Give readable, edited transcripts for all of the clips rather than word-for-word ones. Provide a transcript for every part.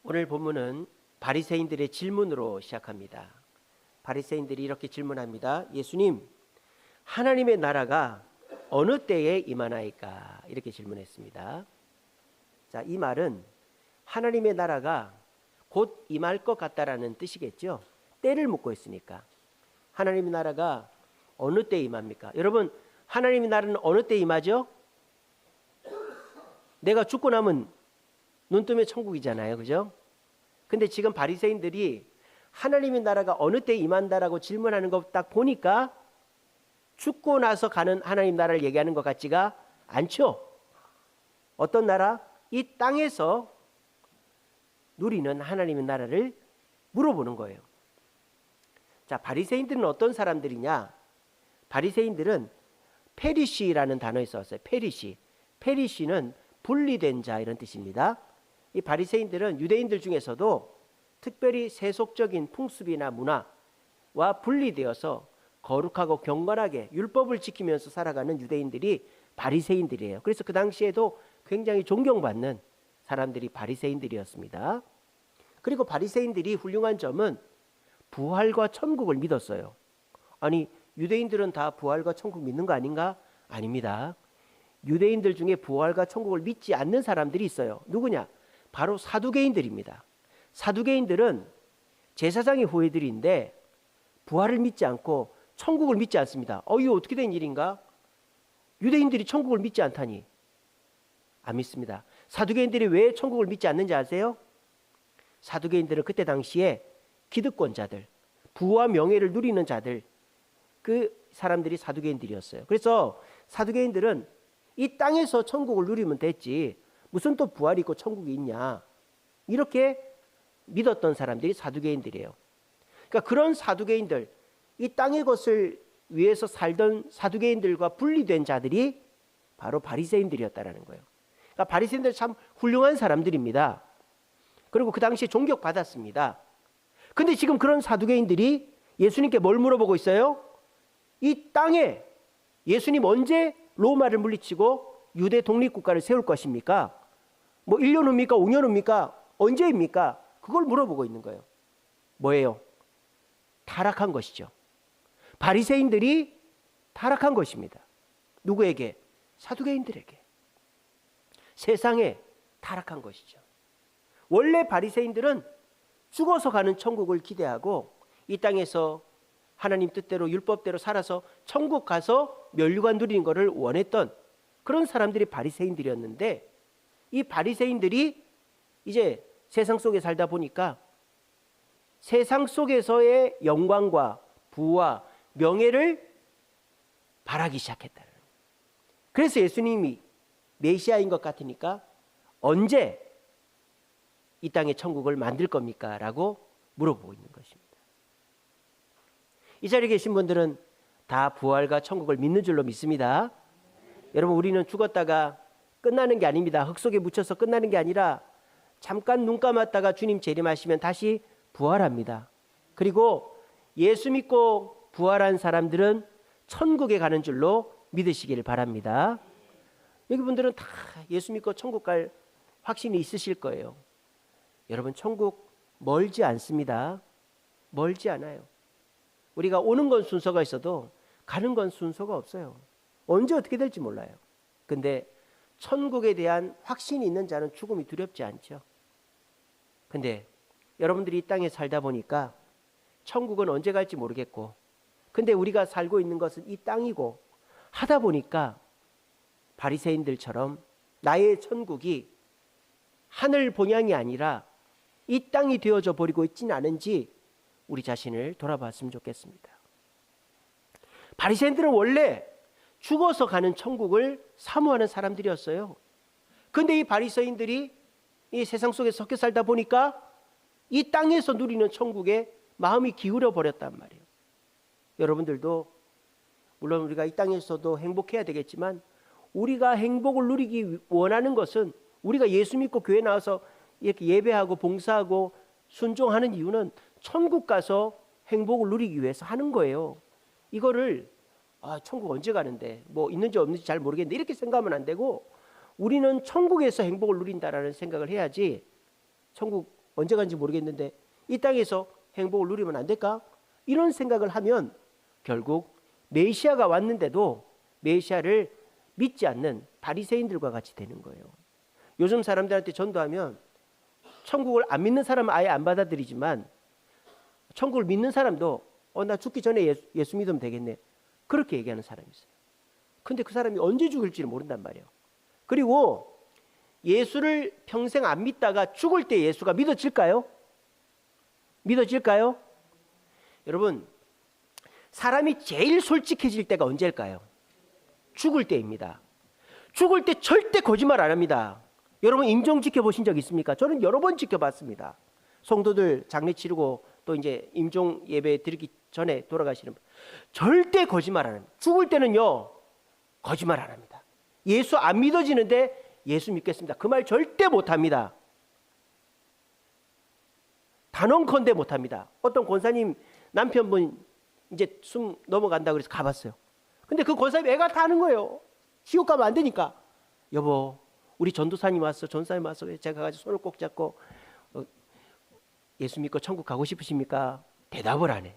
오늘 본문은 바리새인들의 질문으로 시작합니다. 바리새인들이 이렇게 질문합니다. 예수님, 하나님의 나라가 어느 때에 임하나이까? 이렇게 질문했습니다. 자, 이 말은 하나님의 나라가 곧 임할 것 같다라는 뜻이겠죠. 때를 묻고 있으니까. 하나님의 나라가 어느 때에 임합니까? 여러분, 하나님의 나라는 어느 때에 임하죠? 내가 죽고 나면 눈 뜨면 천국이잖아요. 그죠? 근데 지금 바리새인들이 하나님의 나라가 어느 때에 임한다라고 질문하는 거 딱 보니까 죽고 나서 가는 하나님 나라를 얘기하는 것 같지가 않죠. 어떤 나라? 이 땅에서 누리는 하나님의 나라를 물어보는 거예요. 자, 바리새인들은 어떤 사람들이냐? 바리새인들은 페리시라는 단어에서 왔어요. 페리시. 페리시는 분리된 자 이런 뜻입니다. 이 바리새인들은 유대인들 중에서도 특별히 세속적인 풍습이나 문화와 분리되어서 거룩하고 경건하게 율법을 지키면서 살아가는 유대인들이 바리새인들이에요. 그래서 그 당시에도 굉장히 존경받는 사람들이 바리새인들이었습니다. 그리고 바리새인들이 훌륭한 점은 부활과 천국을 믿었어요. 아니, 유대인들은 다 부활과 천국 믿는 거 아닌가? 아닙니다. 유대인들 중에 부활과 천국을 믿지 않는 사람들이 있어요. 누구냐? 바로 사두개인들입니다. 사두개인들은 제사장의 후예들인데 부활을 믿지 않고 천국을 믿지 않습니다. 이거 어떻게 된 일인가? 유대인들이 천국을 믿지 않다니. 안 믿습니다. 사두개인들이 왜 천국을 믿지 않는지 아세요? 사두개인들은 그때 당시에 기득권자들, 부와 명예를 누리는 자들, 그 사람들이 사두개인들이었어요. 그래서 사두개인들은 이 땅에서 천국을 누리면 됐지 무슨 또 부활이 있고 천국이 있냐, 이렇게 믿었던 사람들이 사두개인들이에요. 그러니까 그런 사두개인들, 이 땅의 것을 위해서 살던 사두개인들과 분리된 자들이 바로 바리새인들이었다라는 거예요. 그러니까 바리새인들 참 훌륭한 사람들입니다. 그리고 그 당시에 존경받았습니다. 근데 지금 그런 사두개인들이 예수님께 뭘 물어보고 있어요? 이 땅에 예수님 언제 로마를 물리치고 유대 독립국가를 세울 것입니까? 뭐 1년 후입니까? 5년 후입니까? 언제입니까? 그걸 물어보고 있는 거예요. 뭐예요? 타락한 것이죠. 바리새인들이 타락한 것입니다. 누구에게? 사두개인들에게. 세상에 타락한 것이죠. 원래 바리새인들은 죽어서 가는 천국을 기대하고 이 땅에서 하나님 뜻대로 율법대로 살아서 천국 가서 멸류관 누리는 것을 원했던 그런 사람들이 바리새인들이었는데, 이 바리새인들이 이제 세상 속에 살다 보니까 세상 속에서의 영광과 부와 명예를 바라기 시작했다는 거예요. 그래서 예수님이 메시아인 것 같으니까 언제 이 땅에 천국을 만들 겁니까? 라고 물어보고 있는 것입니다. 이 자리에 계신 분들은 다 부활과 천국을 믿는 줄로 믿습니다. 여러분, 우리는 죽었다가 끝나는 게 아닙니다. 흙 속에 묻혀서 끝나는 게 아니라 잠깐 눈 감았다가 주님 재림하시면 다시 부활합니다. 그리고 예수 믿고 부활한 사람들은 천국에 가는 줄로 믿으시길 바랍니다. 여기 분들은 다 예수 믿고 천국 갈 확신이 있으실 거예요. 여러분, 천국 멀지 않습니다. 멀지 않아요. 우리가 오는 건 순서가 있어도 가는 건 순서가 없어요. 언제 어떻게 될지 몰라요. 근데 천국에 대한 확신이 있는 자는 죽음이 두렵지 않죠. 근데 여러분들이 이 땅에 살다 보니까 천국은 언제 갈지 모르겠고, 근데 우리가 살고 있는 것은 이 땅이고, 하다 보니까 바리새인들처럼 나의 천국이 하늘 본향이 아니라 이 땅이 되어져 버리고 있지는 않은지 우리 자신을 돌아봤으면 좋겠습니다. 바리새인들은 원래 죽어서 가는 천국을 사모하는 사람들이었어요. 근데 이 바리새인들이 이 세상 속에 섞여 살다 보니까 이 땅에서 누리는 천국에 마음이 기울어 버렸단 말이에요. 여러분들도 물론 우리가 이 땅에서도 행복해야 되겠지만, 우리가 행복을 누리기 원하는 것은, 우리가 예수 믿고 교회 나와서 이렇게 예배하고 봉사하고 순종하는 이유는 천국 가서 행복을 누리기 위해서 하는 거예요. 이거를 천국 언제 가는데 뭐 있는지 없는지 잘 모르겠는데 이렇게 생각하면 안 되고, 우리는 천국에서 행복을 누린다라는 생각을 해야지 천국 언제 간지 모르겠는데 이 땅에서 행복을 누리면 안 될까? 이런 생각을 하면 결국 메시아가 왔는데도 메시아를 믿지 않는 바리새인들과 같이 되는 거예요. 요즘 사람들한테 전도하면 천국을 안 믿는 사람은 아예 안 받아들이지만 천국을 믿는 사람도 나 죽기 전에 예수 믿으면 되겠네, 그렇게 얘기하는 사람이 있어요. 근데 그 사람이 언제 죽을지를 모른단 말이에요. 그리고 예수를 평생 안 믿다가 죽을 때 예수가 믿어질까요? 믿어질까요? 여러분, 사람이 제일 솔직해질 때가 언제일까요? 죽을 때입니다. 죽을 때 절대 거짓말 안 합니다. 여러분 임종 지켜보신 적 있습니까? 저는 여러 번 지켜봤습니다. 성도들 장례 치르고 또 이제 임종 예배 드리기 전에 돌아가시는 분, 절대 거짓말 안 합니다. 죽을 때는요 거짓말 안 합니다. 예수 안 믿어지는데 예수 믿겠습니다, 그 말 절대 못 합니다. 단언컨대 못 합니다. 어떤 권사님 남편분 이제 숨 넘어간다 그래서 가봤어요. 근데 그 권사님 애가 타는 거예요. 지옥 가면 안 되니까. 여보, 우리 전도사님 왔어, 전사님 왔어. 제가 가서 손을 꼭 잡고 예수 믿고 천국 가고 싶으십니까? 대답을 안 해.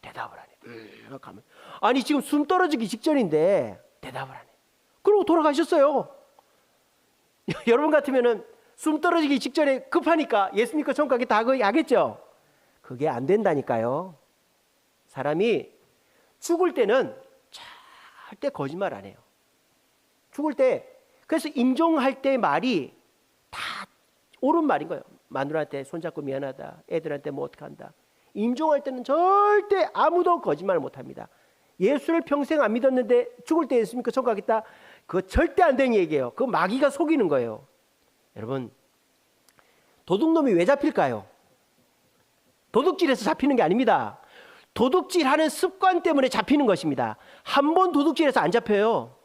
대답을 안 해. 가면 아니 지금 숨 떨어지기 직전인데 대답을 안 해. 그러고 돌아가셨어요. 여러분 같으면은 숨 떨어지기 직전에 급하니까 예수 믿고 천국 가겠다 하겠죠. 그게 안 된다니까요. 사람이 죽을 때는 절대 거짓말 안 해요. 죽을 때, 그래서 임종할 때 말이 다 옳은 말인 거예요. 마누라한테 손잡고 미안하다, 애들한테 뭐 어떡한다. 임종할 때는 절대 아무도 거짓말 못 합니다. 예수를 평생 안 믿었는데 죽을 때 예수 믿고 천국 가겠다, 그거 절대 안 되는 얘기예요. 그거 마귀가 속이는 거예요. 여러분, 도둑놈이 왜 잡힐까요? 도둑질에서 잡히는 게 아닙니다. 도둑질하는 습관 때문에 잡히는 것입니다. 한 번 도둑질해서 안 잡혀요.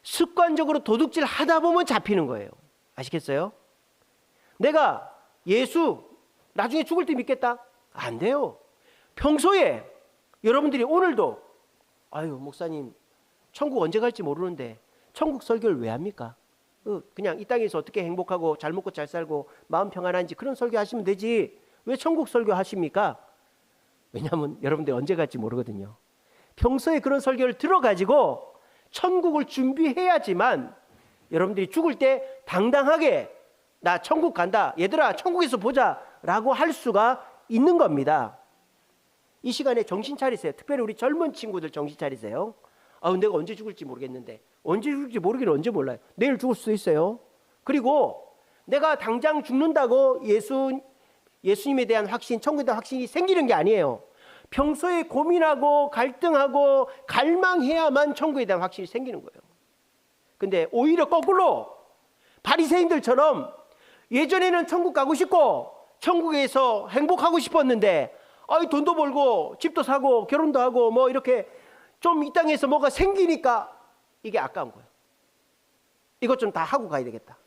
습관적으로 도둑질 하다 보면 잡히는 거예요. 아시겠어요? 내가 예수 나중에 죽을 때 믿겠다? 안 돼요. 평소에 여러분들이 오늘도 아유 목사님 천국 언제 갈지 모르는데 천국 설교를 왜 합니까? 그냥 이 땅에서 어떻게 행복하고 잘 먹고 잘 살고 마음 평안한지 그런 설교 하시면 되지 왜 천국 설교 하십니까? 왜냐하면 여러분들 언제 갈지 모르거든요. 평소에 그런 설교를 들어가지고 천국을 준비해야지만 여러분들이 죽을 때 당당하게 나 천국 간다, 얘들아 천국에서 보자 라고 할 수가 있는 겁니다. 이 시간에 정신 차리세요. 특별히 우리 젊은 친구들 정신 차리세요. 내가 언제 죽을지 모르겠는데, 언제 죽을지 모르기는 언제 몰라요. 내일 죽을 수도 있어요. 그리고 내가 당장 죽는다고 예수님에 대한 확신, 천국에 대한 확신이 생기는 게 아니에요. 평소에 고민하고 갈등하고 갈망해야만 천국에 대한 확신이 생기는 거예요. 근데 오히려 거꾸로 바리새인들처럼 예전에는 천국 가고 싶고 천국에서 행복하고 싶었는데 돈도 벌고 집도 사고 결혼도 하고 뭐 이렇게 좀 이 땅에서 뭐가 생기니까 이게 아까운 거예요. 이것 좀 다 하고 가야 되겠다.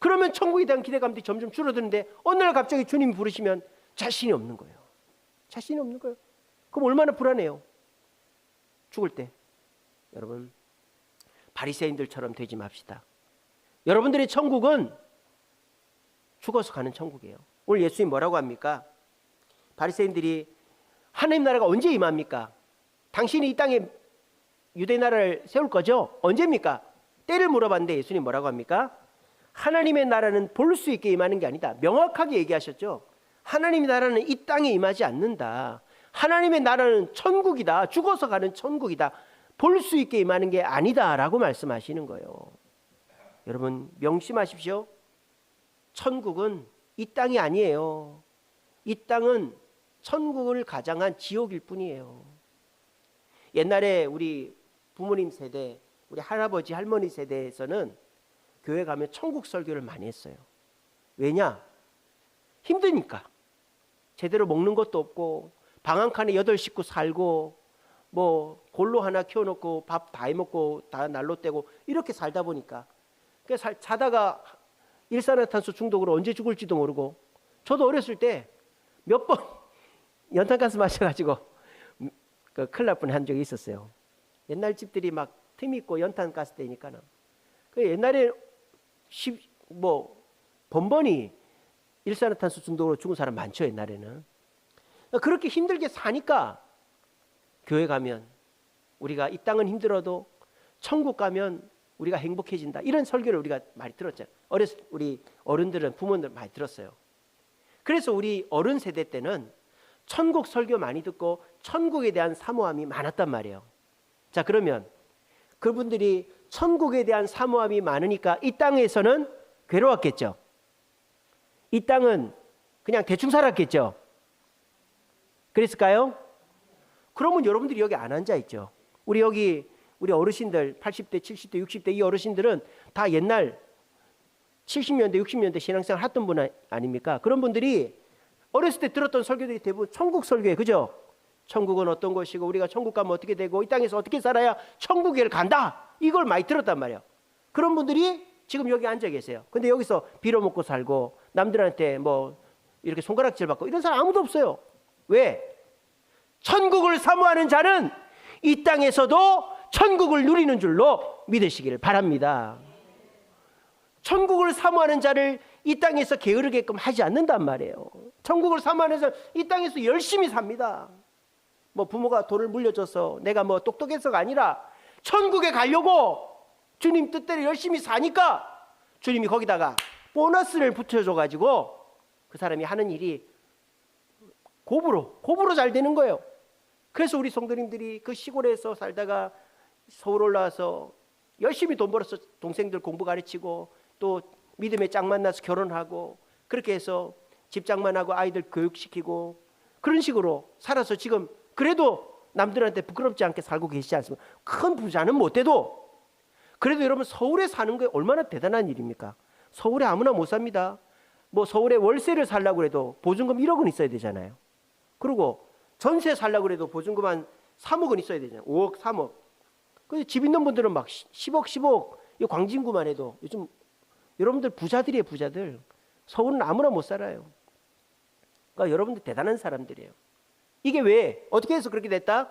그러면 천국에 대한 기대감들이 점점 줄어드는데 어느 날 갑자기 주님이 부르시면 자신이 없는 거예요. 자신이 없는 거예요. 그럼 얼마나 불안해요. 죽을 때. 여러분, 바리새인들처럼 되지 맙시다. 여러분들의 천국은 죽어서 가는 천국이에요. 오늘 예수님 뭐라고 합니까? 바리새인들이 하나님 나라가 언제 임합니까? 당신이 이 땅에 유대 나라를 세울 거죠? 언제입니까? 때를 물어봤는데 예수님 뭐라고 합니까? 하나님의 나라는 볼 수 있게 임하는 게 아니다. 명확하게 얘기하셨죠. 하나님의 나라는 이 땅에 임하지 않는다. 하나님의 나라는 천국이다. 죽어서 가는 천국이다. 볼 수 있게 임하는 게 아니다 라고 말씀하시는 거예요. 여러분 명심하십시오. 천국은 이 땅이 아니에요. 이 땅은 천국을 가장한 지옥일 뿐이에요. 옛날에 우리 부모님 세대, 우리 할아버지 할머니 세대에서는 교회 가면 천국 설교를 많이 했어요. 왜냐? 힘드니까. 제대로 먹는 것도 없고 방 한 칸에 8식구 살고 뭐 골로 하나 키워놓고 밥 다 해먹고 다 날로 떼고 이렇게 살다 보니까 자다가 일산화탄소 중독으로 언제 죽을지도 모르고, 저도 어렸을 때 몇 번 연탄가스 마셔가지고 큰일 날 뻔한 적이 있었어요. 옛날 집들이 막 틈 있고 연탄가스 대니까는. 옛날에 번번이 일산화탄소 중독으로 죽은 사람 많죠, 옛날에는. 그렇게 힘들게 사니까 교회 가면 우리가 이 땅은 힘들어도 천국 가면 우리가 행복해진다. 이런 설교를 우리가 많이 들었잖아요. 우리 어른들은, 부모들 많이 들었어요. 그래서 우리 어른 세대 때는 천국 설교 많이 듣고 천국에 대한 사모함이 많았단 말이에요. 자, 그러면 그분들이 천국에 대한 사모함이 많으니까 이 땅에서는 괴로웠겠죠. 이 땅은 그냥 대충 살았겠죠. 그랬을까요? 그러면 여러분들이 여기 안 앉아 있죠. 우리 어르신들 80대, 70대, 60대 이 어르신들은 다 옛날 70년대, 60년대 신앙생활 했던 분 아닙니까? 그런 분들이 어렸을 때 들었던 설교들이 대부분 천국 설교예요. 그죠? 천국은 어떤 것이고 우리가 천국 가면 어떻게 되고 이 땅에서 어떻게 살아야 천국에 간다. 이걸 많이 들었단 말이에요. 그런 분들이 지금 여기 앉아 계세요. 근데 여기서 빌어먹고 살고 남들한테 뭐 이렇게 손가락질 받고 이런 사람 아무도 없어요. 왜? 천국을 사모하는 자는 이 땅에서도 천국을 누리는 줄로 믿으시기를 바랍니다. 천국을 사모하는 자를 이 땅에서 게으르게끔 하지 않는단 말이에요. 천국을 사모하는 자는 이 땅에서 열심히 삽니다. 뭐 부모가 돈을 물려줘서 내가 뭐 똑똑해서가 아니라 천국에 가려고 주님 뜻대로 열심히 사니까 주님이 거기다가 보너스를 붙여줘가지고 그 사람이 하는 일이 곱으로 잘 되는 거예요. 그래서 우리 성도님들이 그 시골에서 살다가 서울 올라와서 열심히 돈 벌어서 동생들 공부 가르치고 또 믿음의 짝 만나서 결혼하고 그렇게 해서 집장만 하고 아이들 교육시키고 그런 식으로 살아서 지금 그래도 남들한테 부끄럽지 않게 살고 계시지 않습니까? 큰 부자는 못 돼도 그래도 여러분 서울에 사는 게 얼마나 대단한 일입니까? 서울에 아무나 못 삽니다. 뭐 서울에 월세를 살려고 해도 보증금 1억은 있어야 되잖아요. 그리고 전세 살려고 해도 보증금 한 3억은 있어야 되잖아요. 5억, 3억. 근데 집 있는 분들은 막 10억, 10억. 이 광진구만 해도 요즘 여러분들 부자들이에요, 부자들. 서울은 아무나 못 살아요. 그러니까 여러분들 대단한 사람들이에요. 이게 왜? 어떻게 해서 그렇게 됐다?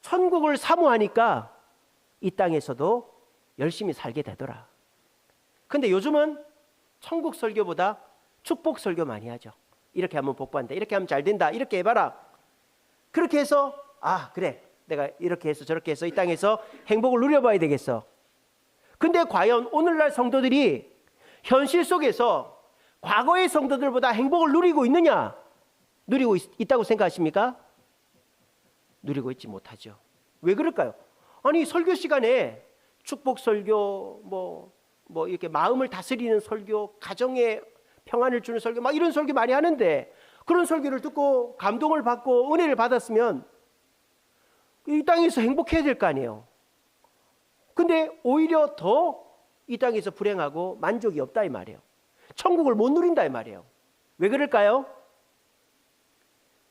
천국을 사모하니까 이 땅에서도 열심히 살게 되더라. 근데 요즘은 천국 설교보다 축복 설교 많이 하죠. 이렇게 하면 복받는다. 이렇게 하면 잘 된다. 이렇게 해봐라. 그렇게 해서 그래. 내가 이렇게 해서 저렇게 해서 이 땅에서 행복을 누려봐야 되겠어. 근데 과연 오늘날 성도들이 현실 속에서 과거의 성도들보다 행복을 누리고 있느냐? 누리고 있다고 생각하십니까? 누리고 있지 못하죠. 왜 그럴까요? 아니 설교 시간에 축복 설교 뭐 이렇게 마음을 다스리는 설교, 가정에 평안을 주는 설교 막 이런 설교 많이 하는데 그런 설교를 듣고 감동을 받고 은혜를 받았으면 이 땅에서 행복해야 될 거 아니에요. 근데 오히려 더 이 땅에서 불행하고 만족이 없다 이 말이에요. 천국을 못 누린다 이 말이에요. 왜 그럴까요?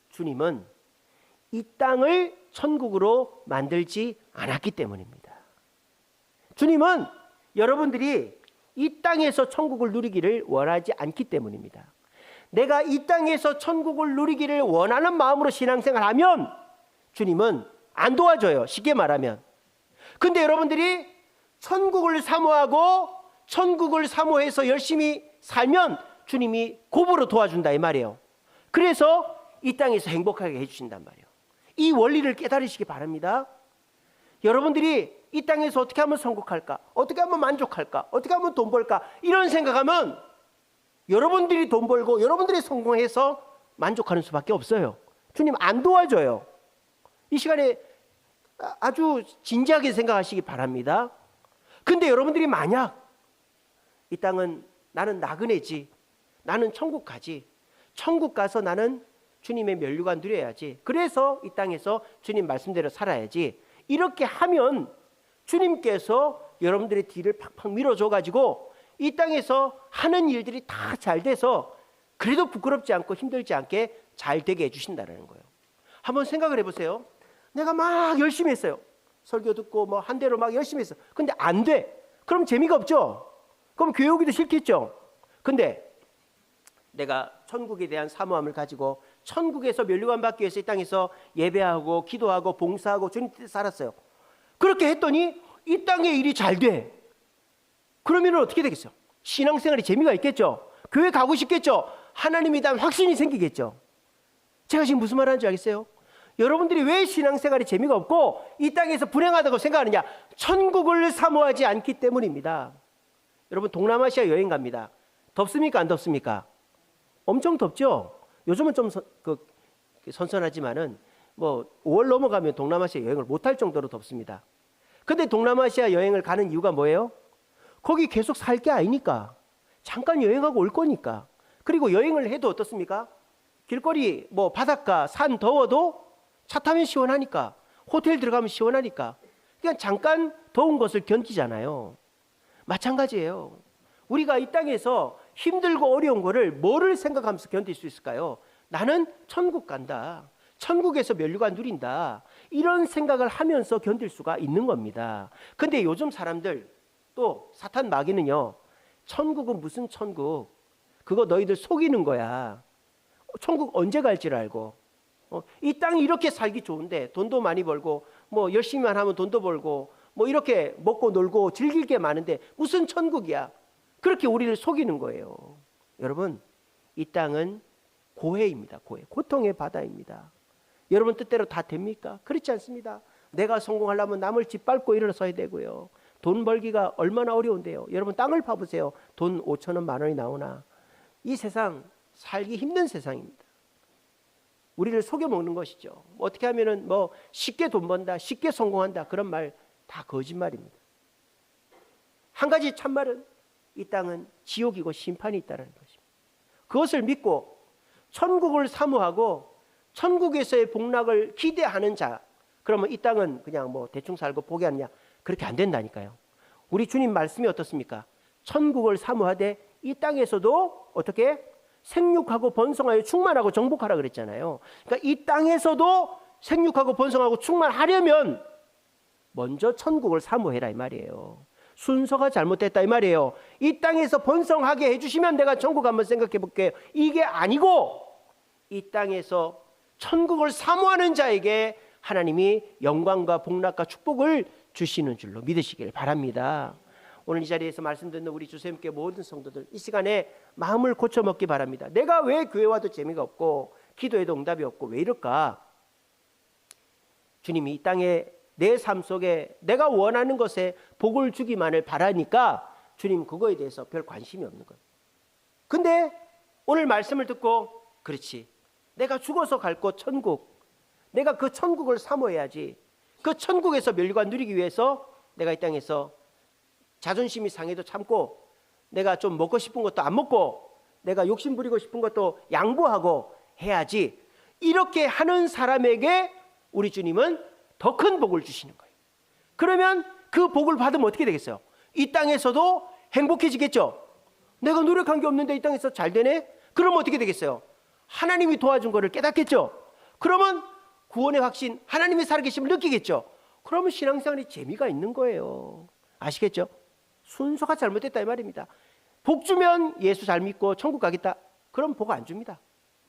주님은 이 땅을 천국으로 만들지 않았기 때문입니다. 주님은 여러분들이 이 땅에서 천국을 누리기를 원하지 않기 때문입니다. 내가 이 땅에서 천국을 누리기를 원하는 마음으로 신앙생활하면 주님은 안 도와줘요. 쉽게 말하면. 근데 여러분들이 천국을 사모하고 천국을 사모해서 열심히 살면 주님이 곱으로 도와준다 이 말이에요. 그래서 이 땅에서 행복하게 해주신단 말이에요. 이 원리를 깨달으시기 바랍니다. 여러분들이 이 땅에서 어떻게 하면 성공할까? 어떻게 하면 만족할까? 어떻게 하면 돈 벌까? 이런 생각하면 여러분들이 돈 벌고 여러분들이 성공해서 만족하는 수밖에 없어요. 주님 안 도와줘요. 이 시간에 아주 진지하게 생각하시기 바랍니다. 근데 여러분들이 만약 이 땅은 나는 나그네지, 나는 천국 가지, 천국 가서 나는 주님의 면류가 누려야지, 그래서 이 땅에서 주님 말씀대로 살아야지, 이렇게 하면 주님께서 여러분들의 뒤를 팍팍 밀어줘가지고 이 땅에서 하는 일들이 다 잘 돼서 그래도 부끄럽지 않고 힘들지 않게 잘 되게 해주신다는 거예요. 한번 생각을 해보세요. 내가 막 열심히 했어요. 설교 듣고 뭐 한 대로 막 열심히 했어. 근데 안 돼. 그럼 재미가 없죠. 그럼 교회 오기도 싫겠죠. 근데 내가 천국에 대한 사모함을 가지고 천국에서 면류관 받기 위해서 이 땅에서 예배하고 기도하고 봉사하고 주님 뜻에 살았어요. 그렇게 했더니 이 땅의 일이 잘 돼. 그러면 어떻게 되겠어요? 신앙생활이 재미가 있겠죠. 교회 가고 싶겠죠? 하나님에 대한 확신이 생기겠죠? 제가 지금 무슨 말 하는지 알겠어요? 여러분들이 왜 신앙생활이 재미가 없고 이 땅에서 불행하다고 생각하느냐? 천국을 사모하지 않기 때문입니다. 여러분, 동남아시아 여행 갑니다. 덥습니까? 안 덥습니까? 엄청 덥죠? 요즘은 좀 선선하지만은 뭐 5월 넘어가면 동남아시아 여행을 못할 정도로 덥습니다. 근데 동남아시아 여행을 가는 이유가 뭐예요? 거기 계속 살 게 아니니까. 잠깐 여행하고 올 거니까. 그리고 여행을 해도 어떻습니까? 길거리 뭐 바닷가 산 더워도 차 타면 시원하니까, 호텔 들어가면 시원하니까 그냥 잠깐 더운 것을 견디잖아요. 마찬가지예요. 우리가 이 땅에서 힘들고 어려운 거를 뭐를 생각하면서 견딜 수 있을까요? 나는 천국 간다, 천국에서 면류관 누린다, 이런 생각을 하면서 견딜 수가 있는 겁니다. 근데 요즘 사람들, 또 사탄 마귀는요, 천국은 무슨 천국, 그거 너희들 속이는 거야. 천국 언제 갈 줄 알고, 이 땅이 이렇게 살기 좋은데 돈도 많이 벌고 뭐 열심히만 하면 돈도 벌고 뭐 이렇게 먹고 놀고 즐길 게 많은데 무슨 천국이야. 그렇게 우리를 속이는 거예요. 여러분, 이 땅은 고해입니다. 고해, 고통의 바다입니다. 여러분 뜻대로 다 됩니까? 그렇지 않습니다. 내가 성공하려면 남을 짓밟고 일어서야 되고요. 돈 벌기가 얼마나 어려운데요. 여러분, 땅을 파보세요. 돈 5,000원, 10,000원이 나오나. 이 세상 살기 힘든 세상입니다. 우리를 속여먹는 것이죠. 어떻게 하면은 뭐 쉽게 돈 번다, 쉽게 성공한다, 그런 말 다 거짓말입니다. 한 가지 참말은 이 땅은 지옥이고 심판이 있다는 것입니다. 그것을 믿고 천국을 사모하고 천국에서의 복락을 기대하는 자, 그러면 이 땅은 그냥 뭐 대충 살고 포기하느냐? 그렇게 안 된다니까요. 우리 주님 말씀이 어떻습니까? 천국을 사모하되 이 땅에서도 어떻게? 생육하고 번성하여 충만하고 정복하라 그랬잖아요. 그러니까 이 땅에서도 생육하고 번성하고 충만하려면 먼저 천국을 사모해라 이 말이에요. 순서가 잘못됐다 이 말이에요. 이 땅에서 번성하게 해주시면 내가 천국 한번 생각해 볼게요. 이게 아니고 이 땅에서 천국을 사모하는 자에게 하나님이 영광과 복락과 축복을 주시는 줄로 믿으시길 바랍니다. 오늘 이 자리에서 말씀 듣는 우리 주님께 모든 성도들, 이 시간에 마음을 고쳐먹기 바랍니다. 내가 왜 교회 와도 재미가 없고 기도해도 응답이 없고 왜 이럴까? 주님이 이 땅에 내 삶 속에 내가 원하는 것에 복을 주기만을 바라니까 주님 그거에 대해서 별 관심이 없는 거예요. 근데 오늘 말씀을 듣고, 그렇지, 내가 죽어서 갈 곳 천국, 내가 그 천국을 사모해야지. 그 천국에서 멸류관 누리기 위해서 내가 이 땅에서 자존심이 상해도 참고, 내가 좀 먹고 싶은 것도 안 먹고, 내가 욕심 부리고 싶은 것도 양보하고 해야지. 이렇게 하는 사람에게 우리 주님은 더 큰 복을 주시는 거예요. 그러면 그 복을 받으면 어떻게 되겠어요? 이 땅에서도 행복해지겠죠. 내가 노력한 게 없는데 이 땅에서 잘 되네? 그러면 어떻게 되겠어요? 하나님이 도와준 거를 깨닫겠죠. 그러면 구원의 확신, 하나님의 살아계심을 느끼겠죠. 그러면 신앙생활이 재미가 있는 거예요. 아시겠죠? 순서가 잘못됐다 이 말입니다. 복 주면 예수 잘 믿고 천국 가겠다, 그럼 복 안 줍니다.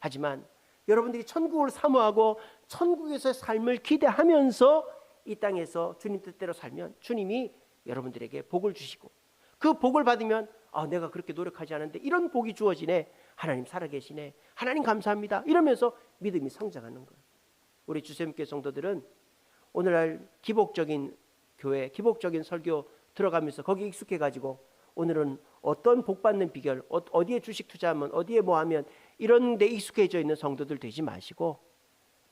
하지만 여러분들이 천국을 사모하고 천국에서의 삶을 기대하면서 이 땅에서 주님 뜻대로 살면 주님이 여러분들에게 복을 주시고, 그 복을 받으면 내가 그렇게 노력하지 않았는데 이런 복이 주어지네, 하나님 살아계시네, 하나님 감사합니다, 이러면서 믿음이 성장하는 거예요. 우리 주님께 성도들은 오늘날 기복적인 교회, 기복적인 설교 들어가면서 거기 익숙해가지고 오늘은 어떤 복 받는 비결, 어디에 주식 투자하면, 어디에 뭐 하면, 이런 데 익숙해져 있는 성도들 되지 마시고,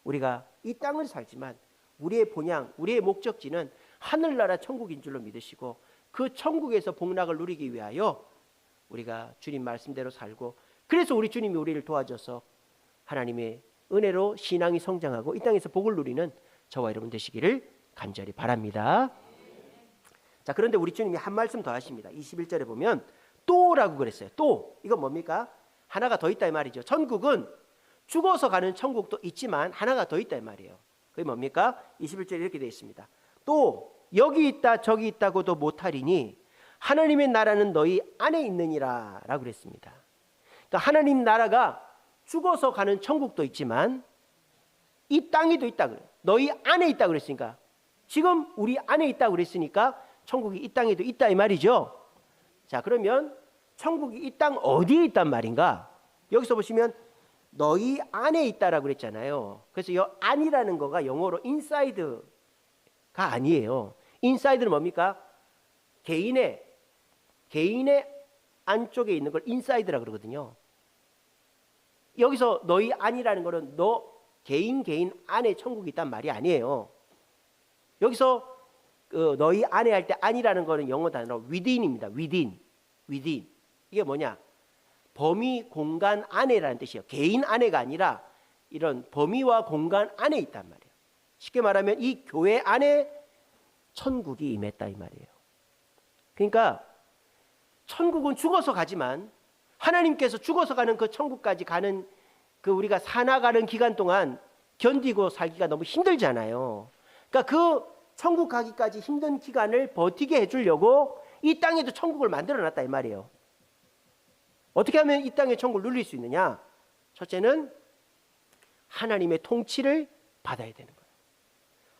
우리가 이 땅을 살지만 우리의 본향, 우리의 목적지는 하늘나라 천국인 줄로 믿으시고, 그 천국에서 복락을 누리기 위하여 우리가 주님 말씀대로 살고, 그래서 우리 주님이 우리를 도와줘서 하나님의 은혜로 신앙이 성장하고 이 땅에서 복을 누리는 저와 여러분 되시기를 간절히 바랍니다. 자, 그런데 우리 주님이 한 말씀 더 하십니다. 21절에 보면 또라고 그랬어요. 또, 이건 뭡니까? 하나가 더 있다 이 말이죠. 천국은 죽어서 가는 천국도 있지만 하나가 더 있다 이 말이에요. 그게 뭡니까? 21절에 이렇게 되어 있습니다. 또 여기 있다 저기 있다고도 못하리니 하나님의 나라는 너희 안에 있느니라 라고 그랬습니다. 그러니까 하나님 나라가 죽어서 가는 천국도 있지만 이 땅에도 있다 그래요. 너희 안에 있다 그랬으니까, 지금 우리 안에 있다 그랬으니까 천국이 이 땅에도 있다 이 말이죠. 자, 그러면 천국이 이 땅 어디에 있단 말인가? 여기서 보시면 너희 안에 있다라고 그랬잖아요. 그래서 이 안이라는 거가 영어로 인사이드가 아니에요. 인사이드는 뭡니까? 개인의 안쪽에 있는 걸 인사이드라 그러거든요. 여기서 너희 안이라는 거는 너 개인 안에 천국이 있단 말이 아니에요. 여기서 너희 안에 할 때 안이라는 거는 영어 단어로 within입니다. within. 이게 뭐냐? 범위 공간 안에라는 뜻이에요. 개인 안에가 아니라 이런 범위와 공간 안에 있단 말이에요. 쉽게 말하면 이 교회 안에 천국이 임했다 이 말이에요. 그러니까 천국은 죽어서 가지만 하나님께서 죽어서 가는 그 천국까지 가는 그 우리가 살아가는 기간 동안 견디고 살기가 너무 힘들잖아요. 그러니까 그 천국 가기까지 힘든 기간을 버티게 해주려고 이 땅에도 천국을 만들어놨다 이 말이에요. 어떻게 하면 이 땅의 천국을 누릴 수 있느냐? 첫째는 하나님의 통치를 받아야 되는 거예요.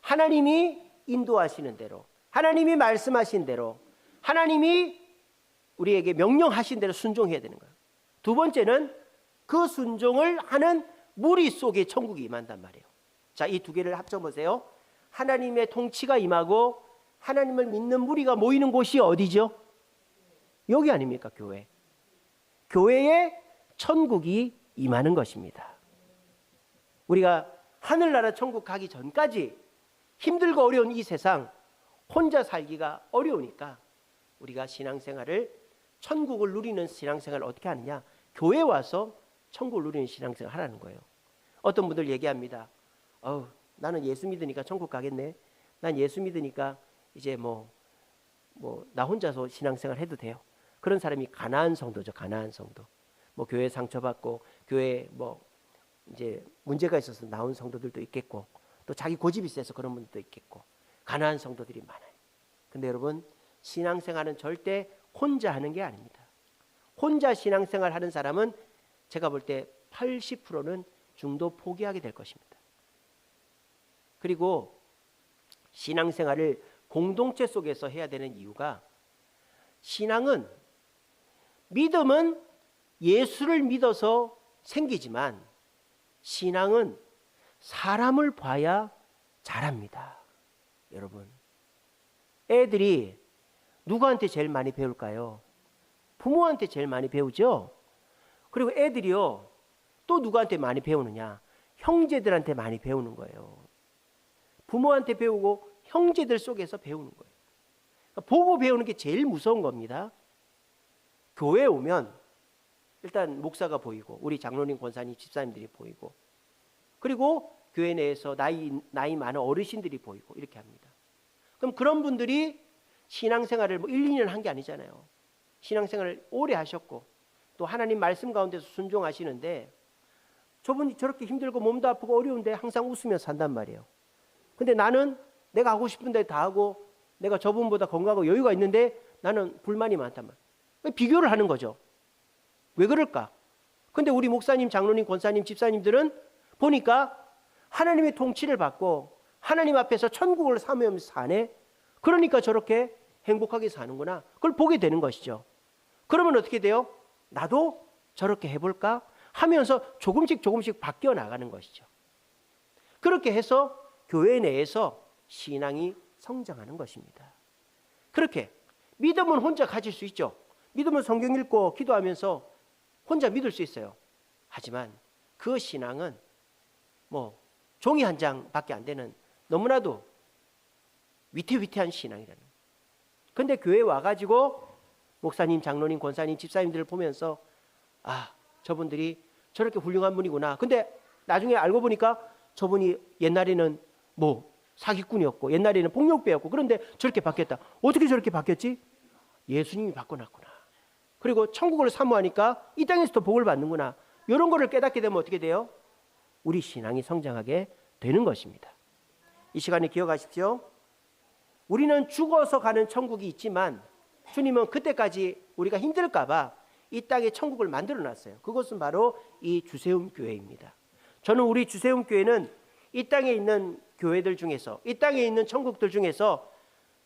하나님이 인도하시는 대로, 하나님이 말씀하신 대로, 하나님이 우리에게 명령하신 대로 순종해야 되는 거예요. 두 번째는 그 순종을 하는 무리 속에 천국이 임한단 말이에요. 자, 이 두 개를 합쳐보세요. 하나님의 통치가 임하고 하나님을 믿는 무리가 모이는 곳이 어디죠? 여기 아닙니까? 교회. 교회에 천국이 임하는 것입니다. 우리가 하늘나라 천국 가기 전까지 힘들고 어려운 이 세상 혼자 살기가 어려우니까 우리가 신앙생활을 천국을 누리는 신앙생활을 어떻게 하느냐? 교회에 와서 천국을 누리는 신앙생활을 하라는 거예요. 어떤 분들 얘기합니다. 나는 예수 믿으니까 천국 가겠네. 난 예수 믿으니까 이제 나 혼자서 신앙생활 해도 돼요. 그런 사람이 가나안 성도죠. 가나안 성도. 교회 상처받고 교회에 이제 문제가 있어서 나온 성도들도 있겠고 또 자기 고집이 세서 그런 분들도 있겠고 가나안 성도들이 많아요. 근데 여러분 신앙생활은 절대 혼자 하는 게 아닙니다. 혼자 신앙생활 하는 사람은 제가 볼 때 80%는 중도 포기하게 될 것입니다. 그리고 신앙생활을 공동체 속에서 해야 되는 이유가 믿음은 예수를 믿어서 생기지만 신앙은 사람을 봐야 자랍니다. 여러분, 애들이 누구한테 제일 많이 배울까요? 부모한테 제일 많이 배우죠. 그리고 애들이요 또 누구한테 많이 배우느냐? 형제들한테 많이 배우는 거예요. 부모한테 배우고 형제들 속에서 배우는 거예요. 그러니까 보고 배우는 게 제일 무서운 겁니다. 교회에 오면 일단 목사가 보이고 우리 장로님, 권사님, 집사님들이 보이고 그리고 교회 내에서 나이 많은 어르신들이 보이고 이렇게 합니다. 그럼 그런 분들이 신앙생활을 1, 2년 한 게 아니잖아요. 신앙생활을 오래 하셨고 또 하나님 말씀 가운데서 순종하시는데 저분이 저렇게 힘들고 몸도 아프고 어려운데 항상 웃으면서 산단 말이에요. 근데 나는 내가 하고 싶은 데 다 하고 내가 저분보다 건강하고 여유가 있는데 나는 불만이 많단 말이에요. 비교를 하는 거죠. 왜 그럴까? 근데 우리 목사님, 장로님, 권사님, 집사님들은 보니까 하나님의 통치를 받고 하나님 앞에서 천국을 사모하면서 사네. 그러니까 저렇게 행복하게 사는구나. 그걸 보게 되는 것이죠. 그러면 어떻게 돼요? 나도 저렇게 해볼까? 하면서 조금씩 바뀌어 나가는 것이죠. 그렇게 해서 교회 내에서 신앙이 성장하는 것입니다. 그렇게 믿음은 혼자 가질 수 있죠. 믿음은 성경 읽고 기도하면서 혼자 믿을 수 있어요. 하지만 그 신앙은 종이 한 장밖에 안 되는 너무나도 위태위태한 신앙이라는 거예요. 근데 교회에 와가지고 목사님, 장로님, 권사님, 집사님들을 보면서 저분들이 저렇게 훌륭한 분이구나. 근데 나중에 알고 보니까 저분이 옛날에는 사기꾼이었고 옛날에는 폭력배였고 그런데 저렇게 바뀌었다. 어떻게 저렇게 바뀌었지? 예수님이 바꿔놨구나. 그리고 천국을 사모하니까 이 땅에서도 복을 받는구나. 이런 거를 깨닫게 되면 어떻게 돼요? 우리 신앙이 성장하게 되는 것입니다. 이 시간에 기억하십시오. 우리는 죽어서 가는 천국이 있지만 주님은 그때까지 우리가 힘들까 봐 이 땅에 천국을 만들어 놨어요. 그것은 바로 이 주세움 교회입니다. 저는 우리 주세움 교회는 이 땅에 있는 교회들 중에서 이 땅에 있는 천국들 중에서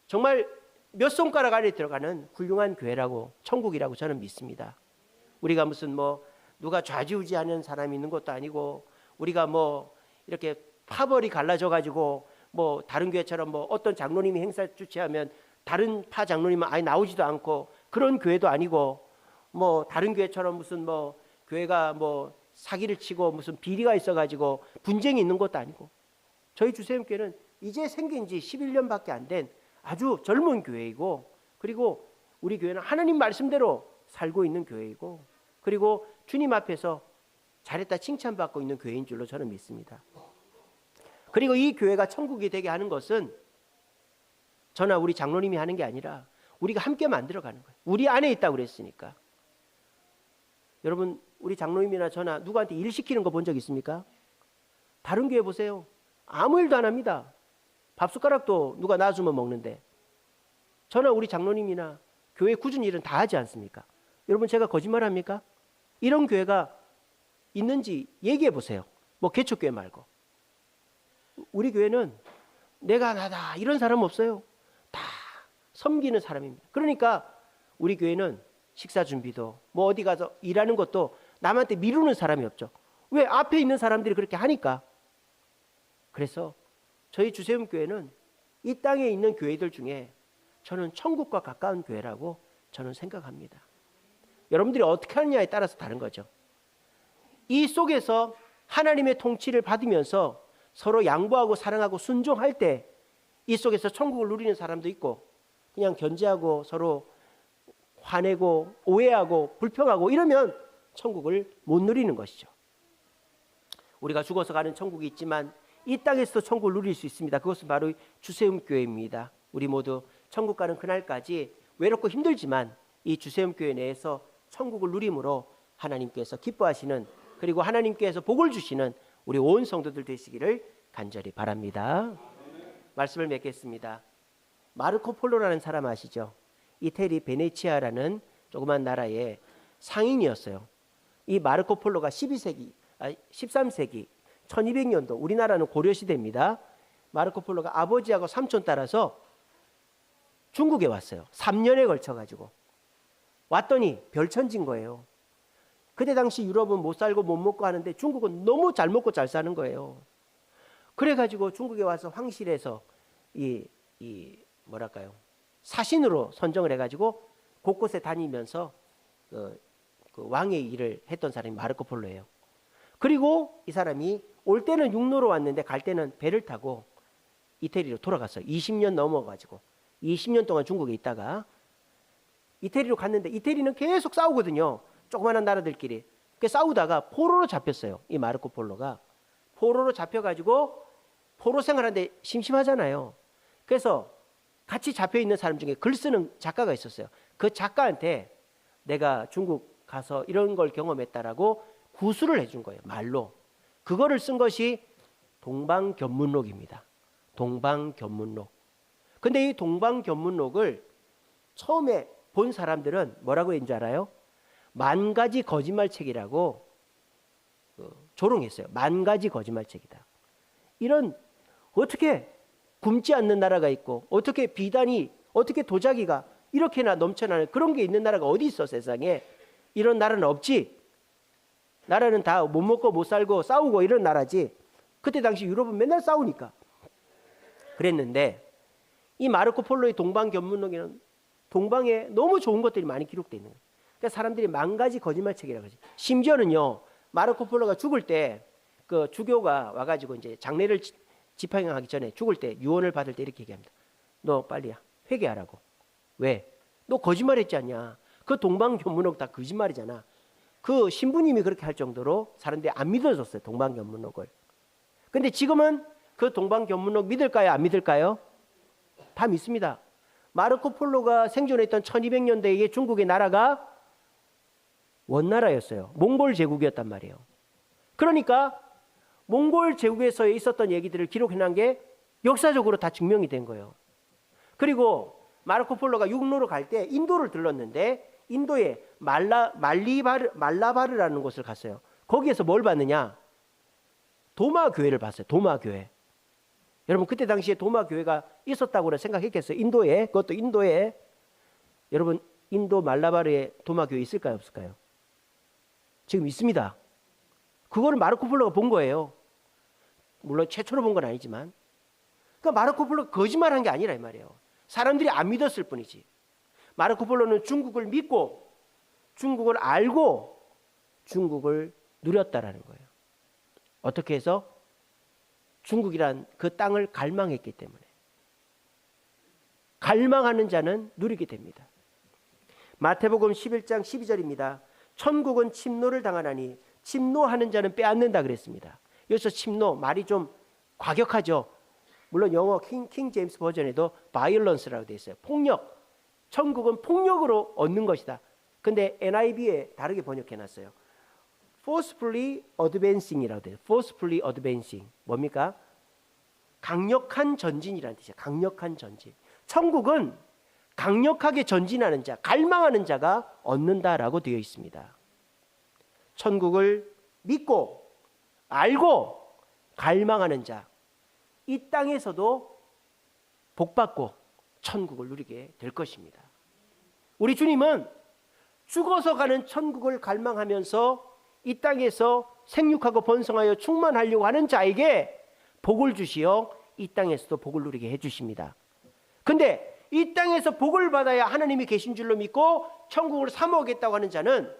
정말 몇 손가락 안에 들어가는 훌륭한 교회라고, 천국이라고 저는 믿습니다. 우리가 무슨 뭐 누가 좌지우지하는 사람이 있는 것도 아니고, 우리가 뭐 이렇게 파벌이 갈라져 가지고 뭐 다른 교회처럼 뭐 어떤 장로님이 행사 주최하면 다른 파 장로님은 아예 나오지도 않고 그런 교회도 아니고, 뭐 다른 교회처럼 무슨 뭐 교회가 뭐 사기를 치고 무슨 비리가 있어 가지고 분쟁이 있는 것도 아니고, 저희 주세음교회는 이제 생긴 지 11년밖에 안 된 아주 젊은 교회이고, 그리고 우리 교회는 하나님 말씀대로 살고 있는 교회이고, 그리고 주님 앞에서 잘했다 칭찬받고 있는 교회인 줄로 저는 믿습니다. 그리고 이 교회가 천국이 되게 하는 것은 저나 우리 장로님이 하는 게 아니라 우리가 함께 만들어가는 거예요. 우리 안에 있다고 그랬으니까. 여러분, 우리 장로님이나 저나 누구한테 일 시키는 거 본 적 있습니까? 다른 교회 보세요. 아무 일도 안 합니다. 밥숟가락도 누가 놔주면 먹는데, 저나 우리 장로님이나 교회 굳은 일은 다 하지 않습니까? 여러분, 제가 거짓말합니까? 이런 교회가 있는지 얘기해 보세요. 뭐 개척교회 말고. 우리 교회는 내가 나다 이런 사람 없어요. 다 섬기는 사람입니다. 그러니까 우리 교회는 식사 준비도 뭐 어디 가서 일하는 것도 남한테 미루는 사람이 없죠. 왜? 앞에 있는 사람들이 그렇게 하니까. 그래서 저희 주세음교회는 이 땅에 있는 교회들 중에 저는 천국과 가까운 교회라고 저는 생각합니다. 여러분들이 어떻게 하느냐에 따라서 다른 거죠. 이 속에서 하나님의 통치를 받으면서 서로 양보하고 사랑하고 순종할 때 이 속에서 천국을 누리는 사람도 있고, 그냥 견제하고 서로 화내고 오해하고 불평하고 이러면 천국을 못 누리는 것이죠. 우리가 죽어서 가는 천국이 있지만 이 땅에서도 천국을 누릴 수 있습니다. 그것은 바로 주세음교회입니다. 우리 모두 천국 가는 그날까지 외롭고 힘들지만 이 주세음교회 내에서 천국을 누림으로 하나님께서 기뻐하시는, 그리고 하나님께서 복을 주시는 우리 온 성도들 되시기를 간절히 바랍니다. 말씀을 맺겠습니다. 마르코 폴로라는 사람 아시죠? 이태리 베네치아라는 조그만 나라의 상인이었어요. 이 마르코 폴로가 13세기 1200년도, 우리나라는 고려시대입니다. 마르코 폴로가 아버지하고 삼촌 따라서 중국에 왔어요. 3년에 걸쳐가지고 왔더니 별천지인 거예요. 그때 당시 유럽은 못 살고 못 먹고 하는데 중국은 너무 잘 먹고 잘 사는 거예요. 그래가지고 중국에 와서 황실에서 뭐랄까요, 사신으로 선정을 해가지고 곳곳에 다니면서 그 왕의 일을 했던 사람이 마르코 폴로예요. 그리고 이 사람이 올 때는 육로로 왔는데 갈 때는 배를 타고 이태리로 돌아갔어요. 20년 넘어가지고 20년 동안 중국에 있다가 이태리로 갔는데, 이태리는 계속 싸우거든요. 조그마한 나라들끼리. 그 싸우다가 포로로 잡혔어요. 이 마르코 폴로가 포로로 잡혀가지고 포로 생활하는데 심심하잖아요. 그래서 같이 잡혀있는 사람 중에 글 쓰는 작가가 있었어요. 그 작가한테 내가 중국 가서 이런 걸 경험했다라고 구술을 해준 거예요. 말로. 그거를 쓴 것이 동방견문록입니다. 동방견문록. 근데 이 동방견문록을 처음에 본 사람들은 뭐라고 했는지 알아요? 만가지 거짓말책이라고 조롱했어요. 만가지 거짓말책이다. 이런, 어떻게 굶지 않는 나라가 있고, 어떻게 비단이, 어떻게 도자기가 이렇게나 넘쳐나는 그런 게 있는 나라가 어디 있어, 세상에. 이런 나라는 없지. 나라는 다 못 먹고 못 살고 싸우고 이런 나라지. 그때 당시 유럽은 맨날 싸우니까 그랬는데, 이 마르코 폴로의 동방견문록에는 동방에 너무 좋은 것들이 많이 기록되어 있는 거예요. 그러니까 사람들이 만가지 거짓말책이라고 하지. 심지어는요, 마르코 폴로가 죽을 때 그 주교가 와가지고 이제 장례를 집행하기 전에 죽을 때 유언을 받을 때 이렇게 얘기합니다. 너 빨리 회개하라고. 왜? 너 거짓말했지 않냐? 그 동방견문록 다 거짓말이잖아. 그 신부님이 그렇게 할 정도로 사람들이 안 믿어줬어요, 동방견문록을. 근데 지금은 그 동방견문록 믿을까요, 안 믿을까요? 다 믿습니다. 마르코 폴로가 생존했던 1200년대의 중국의 나라가 원나라였어요. 몽골 제국이었단 말이에요. 그러니까 몽골 제국에서 있었던 얘기들을 기록해놓은 게 역사적으로 다 증명이 된 거예요. 그리고 마르코 폴로가 육로로 갈 때 인도를 들렀는데, 인도에 말라바르라는 곳을 갔어요. 거기에서 뭘 봤느냐? 도마교회를 봤어요. 도마교회. 여러분 그때 당시에 도마 교회가 있었다고 생각했겠어요? 인도에, 그것도 인도에. 여러분 인도 말라바르에 도마 교회 있을까요, 없을까요? 지금 있습니다. 그거를 마르코 폴로가 본 거예요. 물론 최초로 본 건 아니지만. 그러니까 마르코 폴로가 거짓말한 게 아니라 이 말이에요. 사람들이 안 믿었을 뿐이지. 마르코 폴로는 중국을 믿고 중국을 알고 중국을 누렸다라는 거예요. 어떻게 해서? 중국이란 그 땅을 갈망했기 때문에. 갈망하는 자는 누리게 됩니다. 마태복음 11장 12절입니다. 천국은 침노를 당하나니 침노하는 자는 빼앗는다 그랬습니다. 여기서 침노 말이 좀 과격하죠. 물론 영어 킹 제임스 버전에도 violence라고 되어 있어요. 폭력. 천국은 폭력으로 얻는 것이다. 근데 NIV에 다르게 번역해놨어요. forcefully advancing이라고 돼요. forcefully advancing. 뭡니까? 강력한 전진이라는 뜻이에요. 강력한 전진. 천국은 강력하게 전진하는 자, 갈망하는 자가 얻는다라고 되어 있습니다. 천국을 믿고 알고 갈망하는 자, 이 땅에서도 복받고 천국을 누리게 될 것입니다. 우리 주님은 죽어서 가는 천국을 갈망하면서 이 땅에서 생육하고 번성하여 충만하려고 하는 자에게 복을 주시어 이 땅에서도 복을 누리게 해주십니다. 근데 이 땅에서 복을 받아야 하나님이 계신 줄로 믿고 천국을 사모하겠다고 하는 자는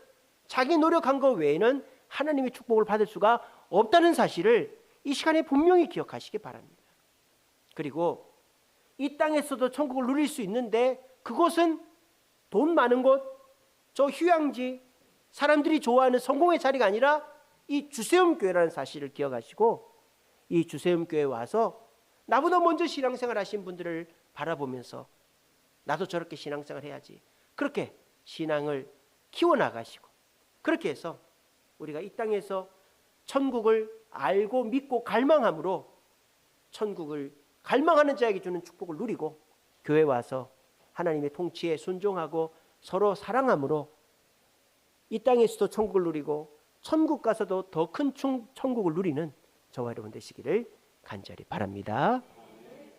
자기 노력한 것 외에는 하나님의 축복을 받을 수가 없다는 사실을 이 시간에 분명히 기억하시기 바랍니다. 그리고 이 땅에서도 천국을 누릴 수 있는데 그곳은 돈 많은 곳, 저 휴양지, 사람들이 좋아하는 성공의 자리가 아니라 이 주세움 교회라는 사실을 기억하시고 이 주세움 교회에 와서 나보다 먼저 신앙생활 하신 분들을 바라보면서 나도 저렇게 신앙생활 해야지. 그렇게 신앙을 키워나가시고 그렇게 해서 우리가 이 땅에서 천국을 알고 믿고 갈망함으로 천국을 갈망하는 자에게 주는 축복을 누리고 교회 와서 하나님의 통치에 순종하고 서로 사랑함으로 이 땅에서도 천국을 누리고 천국 가서도 더 큰 천국을 누리는 저와 여러분 되시기를 간절히 바랍니다.